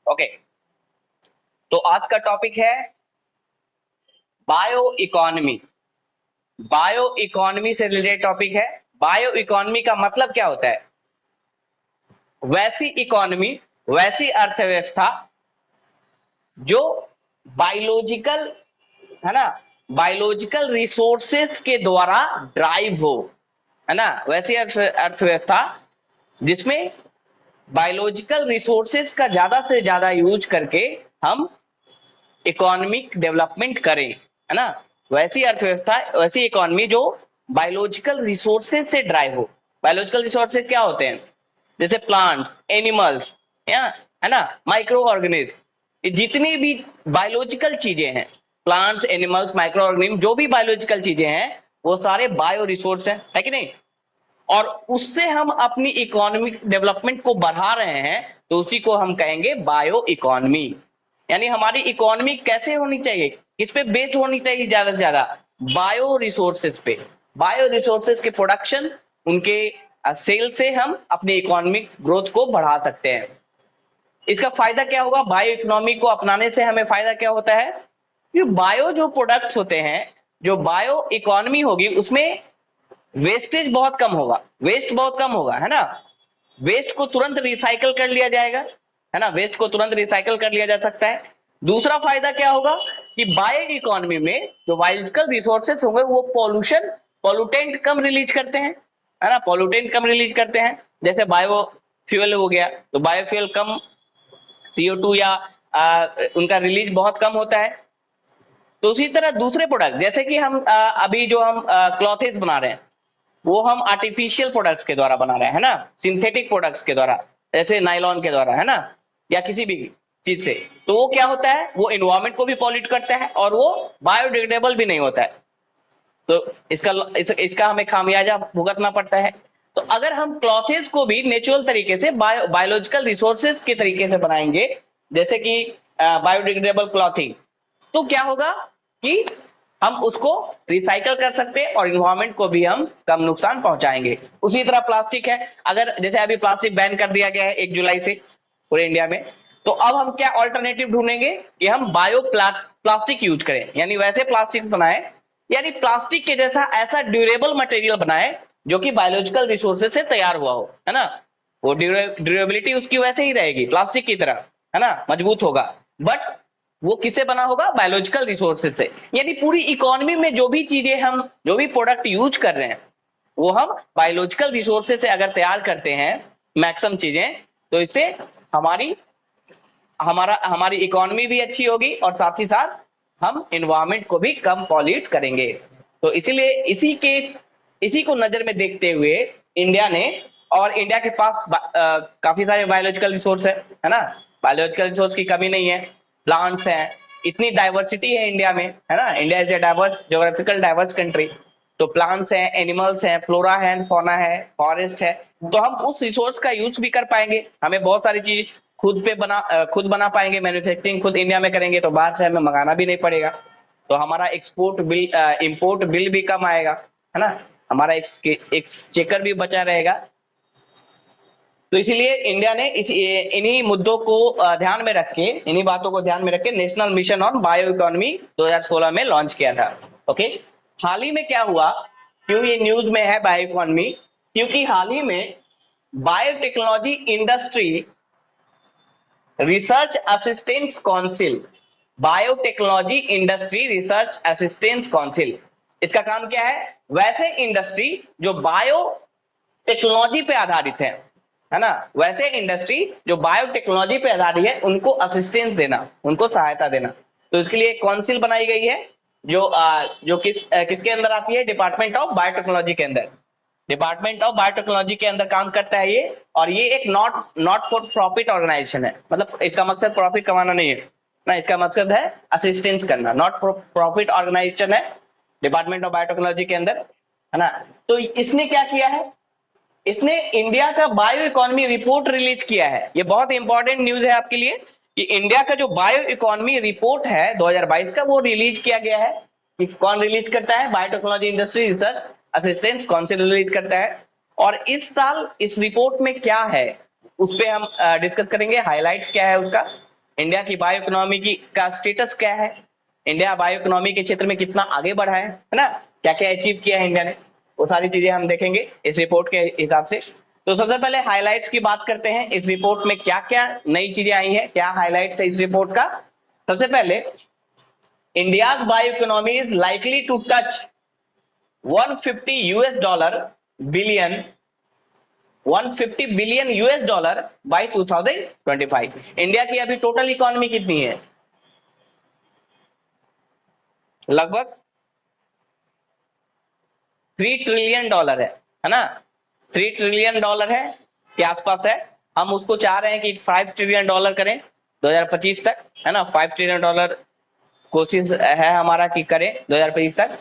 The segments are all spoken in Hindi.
ओके, तो आज का टॉपिक है बायो इकोनॉमी। बायो इकोनॉमी से रिलेटेड टॉपिक है। बायो इकोनॉमी का मतलब क्या होता है? वैसी इकोनॉमी, वैसी अर्थव्यवस्था जो बायोलॉजिकल, है ना, बायोलॉजिकल रिसोर्सेस के द्वारा ड्राइव हो, है ना, वैसी अर्थव्यवस्था जिसमें बायोलॉजिकल रिसोर्सेस का ज्यादा से ज्यादा यूज करके हम इकोनॉमिक डेवलपमेंट करें, है ना। वैसी अर्थव्यवस्था, वैसी इकोनॉमी जो बायोलॉजिकल रिसोर्सेज से ड्राइव हो। बायोलॉजिकल रिसोर्सेज क्या होते हैं? जैसे प्लांट्स, एनिमल्स, है ना, माइक्रो ऑर्गेनिज्म, जितनी भी बायोलॉजिकल चीजें हैं, प्लांट्स, एनिमल्स, माइक्रो ऑर्गेनिज्म, जो भी बायोलॉजिकल चीजें हैं वो सारे बायो रिसोर्स हैं, है कि नहीं। और उससे हम अपनी इकोनॉमिक डेवलपमेंट को बढ़ा रहे हैं, तो उसी को हम कहेंगे बायो इकोनॉमी। यानी हमारी इकोनॉमी कैसे होनी चाहिए, किस पे बेस्ड होनी चाहिए? ज्यादा से ज्यादा बायो रिसोर्सेज पे। बायो रिसोर्सेज के प्रोडक्शन, उनके सेल से हम अपनी इकोनॉमिक ग्रोथ को बढ़ा सकते हैं। इसका फायदा क्या होगा? बायो इकोनॉमी को अपनाने से हमें फायदा क्या होता है कि बायो जो प्रोडक्ट्स होते हैं, जो बायो इकोनॉमी होगी, उसमें वेस्टेज बहुत कम होगा, वेस्ट बहुत कम होगा, है ना। वेस्ट को तुरंत रिसाइकल कर लिया जाएगा, है ना, वेस्ट को तुरंत रिसाइकल कर लिया जा सकता है। दूसरा फायदा क्या होगा कि बायो इकोनॉमी में जो बायोलॉजिकल रिसोर्सेस होंगे वो पॉल्यूटेंट कम रिलीज करते हैं, है ना, पॉल्यूटेंट कम रिलीज करते हैं। जैसे बायो फ्यूल हो गया, तो बायोफ्यूल कम CO2 या उनका रिलीज बहुत कम होता है। तो उसी तरह दूसरे प्रोडक्ट, जैसे कि हम अभी जो हम क्लॉथेस बना रहे हैं, वो हम आर्टिफिशियल प्रोडक्ट्स के द्वारा बना रहे हैं, है ना, सिंथेटिक प्रोडक्ट्स के द्वारा, जैसे नायलॉन के द्वारा, है ना, या किसी भी चीज से। तो वो क्या होता है, वो एनवायरमेंट को भी पॉल्यूट करता है और वो बायोडिग्रेडेबल भी नहीं होता है। तो इसका हमें खामियाजा भुगतना पड़ता है। तो अगर हम क्लॉथेस को भी नेचुरल तरीके से बायोलॉजिकल रिसोर्सेज के तरीके से बनाएंगे, जैसे कि बायोडिग्रेडेबल क्लॉथिंग, तो क्या होगा कि हम उसको रिसाइकल कर सकते हैं और इन्वायरमेंट को भी हम कम नुकसान पहुंचाएंगे। उसी तरह प्लास्टिक है, अगर जैसे अभी प्लास्टिक बैन कर दिया गया है 1 जुलाई से पूरे इंडिया में, तो अब हम क्या ऑल्टरनेटिव ढूंढेंगे कि हम बायो प्लास्टिक यूज करें, यानी वैसे प्लास्टिक बनाए, यानी प्लास्टिक के जैसा ऐसा ड्यूरेबल मटेरियल बनाए जो कि बायोलॉजिकल रिसोर्सेज से तैयार हुआ हो, है ना। वो ड्यूरेबिलिटी उसकी वैसे ही रहेगी प्लास्टिक की तरह, है ना, मजबूत होगा, बट वो किससे बना होगा? बायोलॉजिकल रिसोर्सेज से। यानी पूरी इकोनॉमी में जो भी चीजें हम, जो भी प्रोडक्ट यूज कर रहे हैं, वो हम बायोलॉजिकल रिसोर्सेज से अगर तैयार करते हैं मैक्सिमम चीजें, तो इससे हमारी हमारी इकोनॉमी भी अच्छी होगी और साथ ही साथ हम एनवायरमेंट को भी कम पॉल्यूट करेंगे। तो इसीलिए इसी को नजर में देखते हुए इंडिया ने, और इंडिया के पास काफी सारे बायोलॉजिकल रिसोर्स है ना, बायोलॉजिकल रिसोर्स की कमी नहीं है, प्लांट्स हैं, इतनी डाइवर्सिटी है इंडिया में, है ना, India is a diverse, geographical diverse country. तो प्लांट्स हैं, एनिमल्स हैं, फ्लोरा है, फौना है, फॉरेस्ट है, तो हम उस रिसोर्स का यूज भी कर पाएंगे। हमें बहुत सारी चीज खुद बना पाएंगे, मैन्युफैक्चरिंग खुद इंडिया में करेंगे, तो बाहर से हमें मंगाना भी नहीं पड़ेगा। तो हमारा एक्सपोर्ट बिल, इंपोर्ट बिल भी कम आएगा, है ना, हमारा एक्सचेकर भी बचा रहेगा। तो इसीलिए इंडिया ने इन्हीं मुद्दों को ध्यान में रख के, इन्हीं बातों को ध्यान में रख के national mission on bio economy 2016 में लॉन्च किया था। ओके, हाल ही में क्या हुआ, क्यों ये न्यूज में है बायो इकोनॉमी, क्योंकि हाल ही में biotechnology industry research assistance council, biotechnology industry research assistance council, इसका काम क्या है? वैसे इंडस्ट्री जो बायो टेक्नोलॉजी पे आधारित है ना, वैसे इंडस्ट्री जो बायोटेक्नोलॉजी पे आधारित है, उनको असिस्टेंस देना, उनको सहायता देना। तो इसके लिए काउंसिल बनाई गई है, जो किसके अंदर आती है? डिपार्टमेंट ऑफ बायोटेक्नोलॉजी के अंदर। डिपार्टमेंट ऑफ बायोटेक्नोलॉजी के अंदर काम करता है ये, और ये एक नॉट फॉर प्रॉफिट ऑर्गेनाइजेशन है। मतलब इसका मकसद प्रॉफिट कमाना नहीं है ना, इसका मकसद है असिस्टेंस करना, नॉट फॉर प्रॉफिट ऑर्गेनाइजेशन है डिपार्टमेंट ऑफ बायोटेक्नोलॉजी के अंदर, है ना। तो इसने क्या किया है? इसने इंडिया का बायो इकोनॉमी रिपोर्ट रिलीज किया है। ये बहुत इंपॉर्टेंट न्यूज है आपके लिए कि इंडिया का जो बायो इकोनॉमी रिपोर्ट है 2022 का, वो रिलीज किया गया है। कि कौन रिलीज करता है? Biotechnology industry research assistance council release करता है। और इस साल इस रिपोर्ट में क्या है, उस पर हम डिस्कस करेंगे, हाईलाइट्स क्या है उसका। इंडिया की बायो इकोनॉमी की का स्टेटस क्या है, इंडिया बायो इकोनॉमी के क्षेत्र में कितना आगे बढ़ा है ना, क्या क्या अचीव किया है इंडिया ने, वो सारी चीजें हम देखेंगे इस रिपोर्ट के हिसाब से। तो सबसे पहले हाइलाइट्स की बात करते हैं, इस रिपोर्ट में क्या क्या नई चीजें आई हैं, क्या हाइलाइट्स है इस रिपोर्ट का। सबसे पहले, India's bio economy is likely to touch 150 US dollar billion 150 billion US dollar by 2025। India की अभी टोटल इकोनॉमी कितनी है, लगभग 3 ट्रिलियन डॉलर है ना, 3 ट्रिलियन डॉलर है के आसपास है। हम उसको चाह रहे हैं कि 5 ट्रिलियन डॉलर करें 2025 तक, है ना, 5 ट्रिलियन डॉलर कोशिश है हमारा कि करें 2025 तक।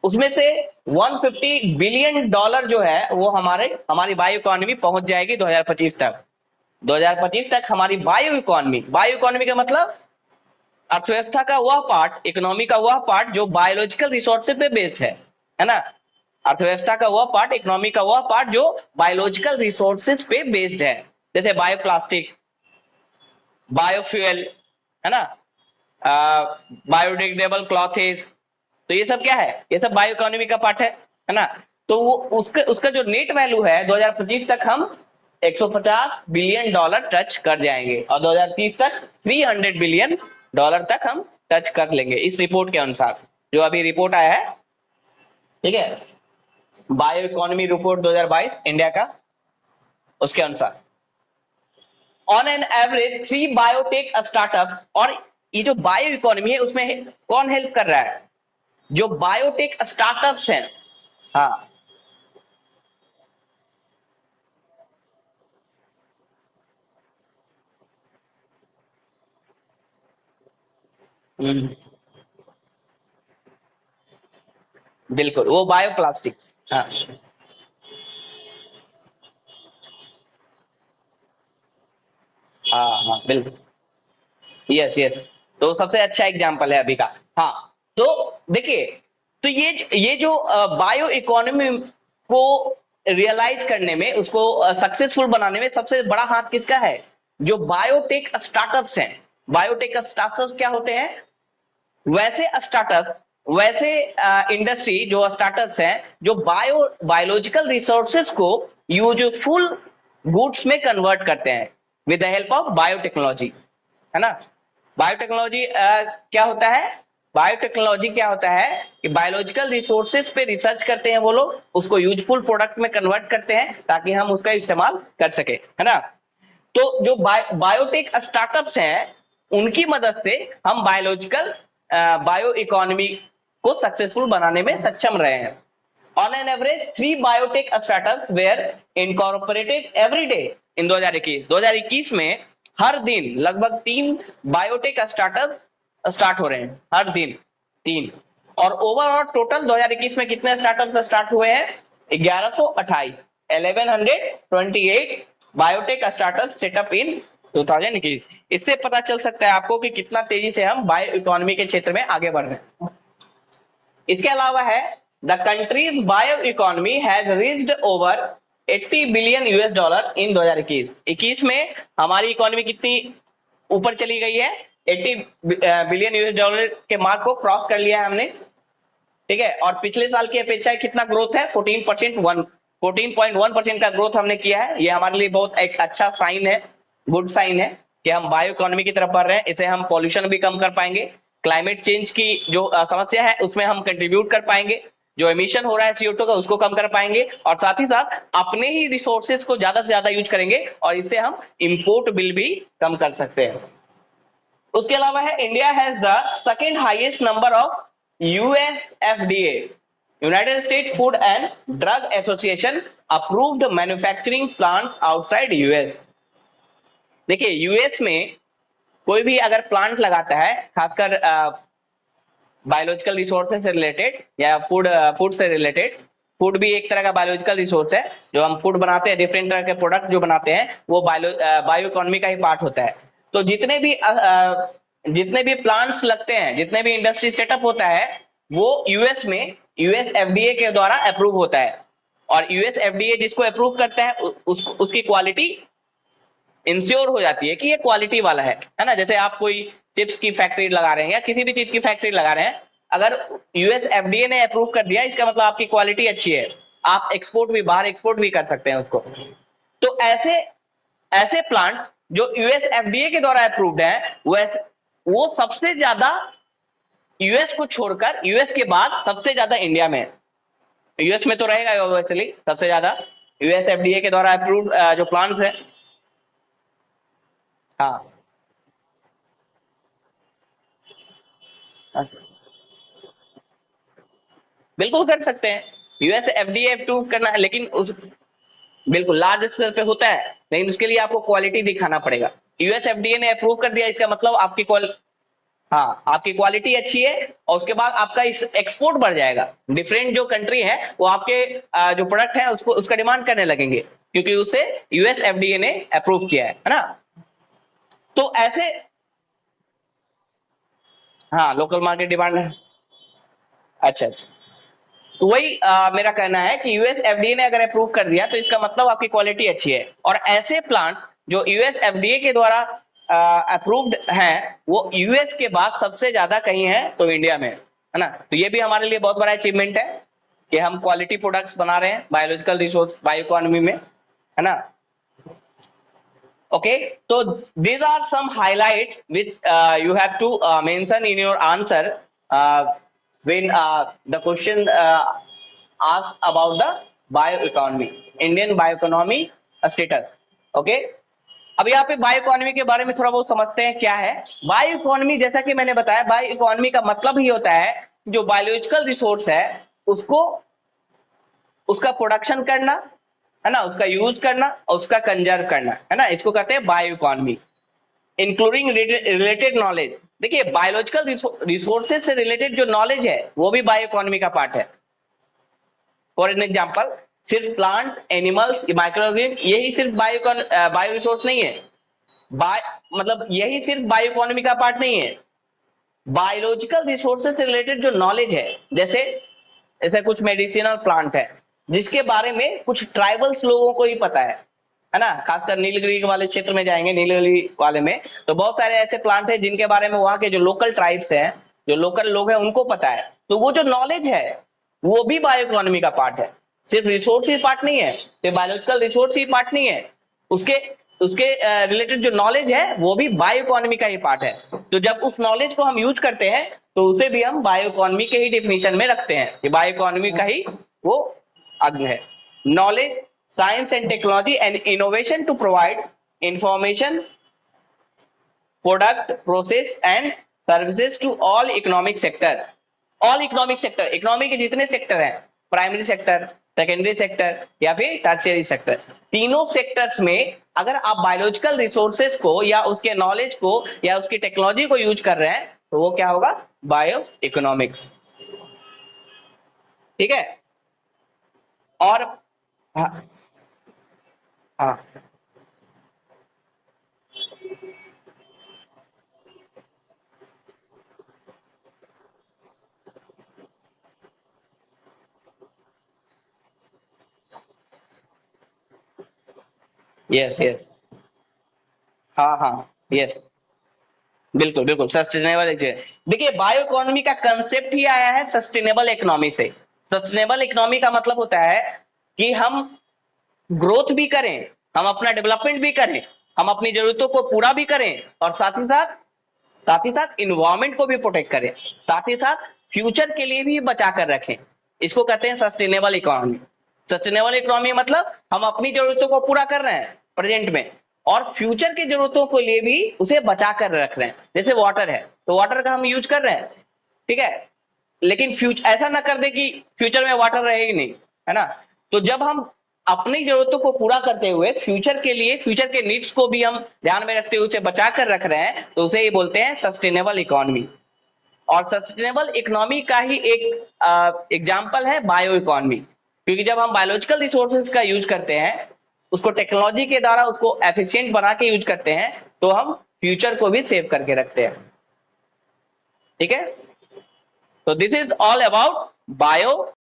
उसमें से 150 बिलियन डॉलर जो है वो हमारी बायो इकोनॉमी पहुंच जाएगी 2025 तक। 2025 तक हमारी बायो इकोनॉमी का मतलब अर्थव्यवस्था का वह पार्ट, इकोनॉमी का वह पार्ट जो बायोलॉजिकल रिसोर्सेज पे बेस्ड है ना। अर्थव्यवस्था का वह पार्ट, इकोनॉमी का वह पार्ट जो बायोलॉजिकल रिसोर्सेज पे बेस्ड है, जैसे बायोप्लास्टिक, बायोफ्यूल, है ना, बायोडिग्रेडेबल क्लॉथेस। तो ये सब क्या है, ये सब बायो इकोनॉमी का पार्ट है ना। तो वो उसका जो नेट वैल्यू है 2025 तक हम 150 बिलियन डॉलर टच कर जाएंगे और 2030 तक 300 बिलियन डॉलर तक हम टच कर लेंगे, इस रिपोर्ट के अनुसार, जो अभी रिपोर्ट आया है, ठीक है, बायो इकोनॉमी रिपोर्ट 2022 इंडिया का, उसके अनुसार on an average 3 biotech startups. और ये जो बायो इकोनॉमी है उसमें कौन हेल्प कर रहा है, जो बायोटेक स्टार्टअप्स हैं। हाँ, बिल्कुल, वो बायोप्लास्टिक्स। हाँ हाँ हाँ, बिल्कुल, यस यस। तो सबसे अच्छा एग्जांपल है अभी का। हाँ, तो देखिए, तो ये जो बायो इकोनॉमी को रियलाइज करने में, उसको सक्सेसफुल बनाने में सबसे बड़ा हाथ किसका है, जो बायोटेक स्टार्टअप्स हैं। बायोटेक स्टार्टअप्स क्या होते हैं, वैसे स्टार्टअप्स, वैसे इंडस्ट्री जो स्टार्टअप्स हैं जो बायोलॉजिकल रिसोर्सेज को यूजफुल गुड्स में कन्वर्ट करते हैं with the help of biotechnology, है ना। बायोटेक्नोलॉजी क्या होता है, बायोटेक्नोलॉजी क्या होता है कि बायोलॉजिकल रिसोर्सेज पे रिसर्च करते हैं वो लोग, उसको यूजफुल प्रोडक्ट में कन्वर्ट करते हैं ताकि हम उसका इस्तेमाल कर सके, है ना। तो जो बायोटेक स्टार्टअप्स हैं उनकी मदद से हम बायो इकोनॉमी को सक्सेसफुल बनाने में सक्षम रहे हैं। On an average 3 biotech startups were incorporated every day in 2021 में हर दिन लगभग 3 बायोटेक स्टार्टअप स्टार्ट हो रहे हैं, हर दिन 3। और ओवरऑल टोटल 2021 में कितने स्टार्टअप स्टार्ट हुए हैं, 1128, 1128 बायोटेक स्टार्टअप सेटअप इन 2021। इससे पता चल सकता है आपको कि कितना तेजी से हम बायो इकोनॉमी के क्षेत्र में आगे बढ़ रहे हैं। इसके अलावा है, the countries bio economy has reached over 80 billion US dollar in 2021 में हमारी इकोनॉमी कितनी ऊपर चली गई है, 80 बिलियन यूएस डॉलर के मार्क को क्रॉस कर लिया है हमने, ठीक है। और पिछले साल की अपेक्षा कितना ग्रोथ है, 14.1% का ग्रोथ हमने किया है। ये हमारे लिए बहुत एक अच्छा साइन है, गुड साइन है कि हम बायो इकोनॉमी की तरफ बढ़ रहे हैं। इसे हम पॉल्यूशन भी कम कर पाएंगे, क्लाइमेट चेंज की जो समस्या है उसमें हम कंट्रीब्यूट कर पाएंगे, जो एमिशन हो रहा है CO2 का उसको कम कर पाएंगे, और साथ ही साथ अपने ही रिसोर्सेज को ज्यादा से ज्यादा यूज करेंगे और इससे हम इंपोर्ट बिल भी कम कर सकते हैं। उसके अलावा है, India has the second highest number of USFDA, United state food and drug association approved manufacturing plants outside US। देखिए, यूएस में कोई भी अगर प्लांट लगाता है, खासकर बायोलॉजिकल रिसोर्सेज से रिलेटेड या फूड से रिलेटेड, फूड भी एक तरह का बायोलॉजिकल रिसोर्स है, जो हम फूड बनाते हैं, डिफरेंट तरह के प्रोडक्ट जो बनाते हैं वो बायो इकोनॉमी का ही पार्ट होता है। तो जितने भी प्लांट्स लगते हैं, जितने भी इंडस्ट्री सेटअप होता है, वो यूएस में USFDA के द्वारा अप्रूव होता है। और USFDA जिसको अप्रूव करता है उसकी क्वालिटी इंश्योर हो जाती है कि ये क्वालिटी वाला है ना। जैसे आप कोई चिप्स की फैक्ट्री लगा रहे हैं या किसी भी चीज की फैक्ट्री लगा रहे हैं, अगर यूएस एफडीए ने अप्रूव कर दिया, इसका मतलब आपकी क्वालिटी अच्छी है, आप एक्सपोर्ट भी, बाहर एक्सपोर्ट भी कर सकते हैं उसको। तो ऐसे ऐसे प्लांट जो यूएस एफडीए के द्वारा अप्रूव्ड है, वो सबसे ज्यादा यूएस को छोड़कर, यूएस के बाद सबसे ज्यादा इंडिया में है। यूएस में तो रहेगा ऑब्वियसली सबसे ज्यादा, यूएस एफडीए के द्वारा अप्रूव्ड जो प्लांट्स है। हाँ, बिल्कुल कर सकते हैं, यूएस एफडीए अप्रूव करना है, लेकिन उस बिल्कुल लार्ज स्केल पे होता है, लेकिन उसके लिए आपको क्वालिटी दिखाना पड़ेगा। यूएस एफडीए ने अप्रूव कर दिया, इसका मतलब आपकी हाँ, आपकी क्वालिटी अच्छी है, और उसके बाद आपका एक्सपोर्ट बढ़ जाएगा। डिफरेंट जो कंट्री है वो आपके जो प्रोडक्ट है उसको, उसका डिमांड करने लगेंगे, क्योंकि उसे यूएस एफडीए ने अप्रूव किया है ना। तो ऐसे, हाँ, लोकल मार्केट डिमांड है। अच्छा अच्छा, तो वही मेरा कहना है कि यूएस एफडीए ने अगर अप्रूव कर दिया तो इसका मतलब आपकी क्वालिटी अच्छी है। और ऐसे प्लांट्स जो यूएस एफडीए के द्वारा अप्रूव्ड हैं, वो यूएस के बाद सबसे ज्यादा कहीं है तो इंडिया में है ना। तो ये भी हमारे लिए बहुत बड़ा अचीवमेंट है कि हम क्वालिटी प्रोडक्ट्स बना रहे हैं बायोलॉजिकल रिसोर्स, बायो इकोनॉमी में, है ना। Okay, so these are some highlights which you have to mention in your answer when the question asked about the bioeconomy, Indian bioeconomy status. Okay, अब यहाँ पे बायो इकोनॉमी के बारे में थोड़ा बहुत समझते हैं क्या है बायो इकोनॉमी। जैसा कि मैंने बताया, बायो इकोनॉमी का मतलब ही होता है जो बायोलॉजिकल रिसोर्स है उसको, उसका प्रोडक्शन करना, है ना, उसका यूज करना और उसका कंजर्व करना, है ना, इसको कहते हैं bio economy. Including related knowledge, देखिए बायोलॉजिकल रिसोर्सेज से रिलेटेड जो नॉलेज है वो भी बायो इकोनॉमी का पार्ट है। फॉर एन एग्जांपल, सिर्फ प्लांट, एनिमल्स, माइक्रोऑर्गेनिज्म यही सिर्फ बायो रिसोर्स नहीं है। बाय मतलब यही सिर्फ बायो इकोनॉमी का पार्ट नहीं है। बायोलॉजिकल रिसोर्सेज से रिलेटेड जो नॉलेज है, जैसे ऐसे कुछ मेडिसिनल प्लांट है जिसके बारे में कुछ ट्राइबल्स लोगों को ही पता है ना। खासकर नीलगिरी वाले क्षेत्र में जाएंगे, नीलगिरी वाले में तो बहुत सारे ऐसे प्लांट है जिनके बारे में वहां के जो लोकल ट्राइब्स हैं, जो लोकल लोग हैं उनको पता है। तो वो जो नॉलेज है वो भी बायो इकोनॉमी का पार्ट है, सिर्फ रिसोर्स ही पार्ट नहीं है, सिर्फ बायोलॉजिकल रिसोर्स ही पार्ट नहीं है, उसके उसके रिलेटेड जो नॉलेज है वो भी बायो इकोनॉमी का ही पार्ट है। तो जब उस नॉलेज को हम यूज करते हैं तो उसे भी हम बायो इकोनॉमी के ही डेफिनेशन में रखते हैं, कि बायो इकोनॉमी का ही वो अंग है। Knowledge, science and technology and innovation to provide information, product, process and services to all economic sector. All economic sector, economy के जितने सेक्टर हैं, प्राइमरी सेक्टर, सेकेंडरी सेक्टर या फिर टर्शियरी सेक्टर, तीनों सेक्टर्स में अगर आप बायोलॉजिकल रिसोर्सेज को या उसके नॉलेज को या उसकी टेक्नोलॉजी को यूज कर रहे हैं तो वो क्या होगा, बायो इकोनॉमिक्स। ठीक है। और हाँ हाँ, यस यस, हाँ हाँ, यस, बिल्कुल बिल्कुल, सस्टेनेबल। देखिए बायो इकोनॉमी का कंसेप्ट ही आया है सस्टेनेबल इकोनॉमी से। सस्टेनेबल इकोनॉमी का मतलब होता है कि हम ग्रोथ भी करें, हम अपना डेवलपमेंट भी करें, हम अपनी जरूरतों को पूरा भी करें, और साथ ही साथ इन्वायरमेंट को भी प्रोटेक्ट करें, साथ ही साथ फ्यूचर के लिए भी बचा कर रखें। इसको कहते हैं सस्टेनेबल इकोनॉमी। सस्टेनेबल इकोनॉमी मतलब हम अपनी जरूरतों को पूरा कर रहे हैं प्रेजेंट में, और फ्यूचर की जरूरतों के लिए भी उसे बचा कर रख रहे हैं। जैसे वाटर है तो वाटर का हम यूज कर रहे हैं, ठीक है, लेकिन फ्यूचर ऐसा ना कर दे कि फ्यूचर में वाटर रहेगी नहीं, है ना। तो जब हम अपनी जरूरतों को पूरा करते हुए फ्यूचर के लिए, फ्यूचर के नीड्स को भी हम ध्यान में रखते हुए उसे बचा कर रख रहे हैं तो उसे ही बोलते हैं सस्टेनेबल इकोनॉमी। और सस्टेनेबल इकोनॉमी का ही एक एग्जांपल है बायो इकोनॉमी, क्योंकि जब हम बायोलॉजिकल रिसोर्सेज का यूज करते हैं, उसको टेक्नोलॉजी के द्वारा उसको एफिशिएंट बना के यूज करते हैं, तो हम फ्यूचर को भी सेव करके रखते हैं। ठीक है, तो this is all about bio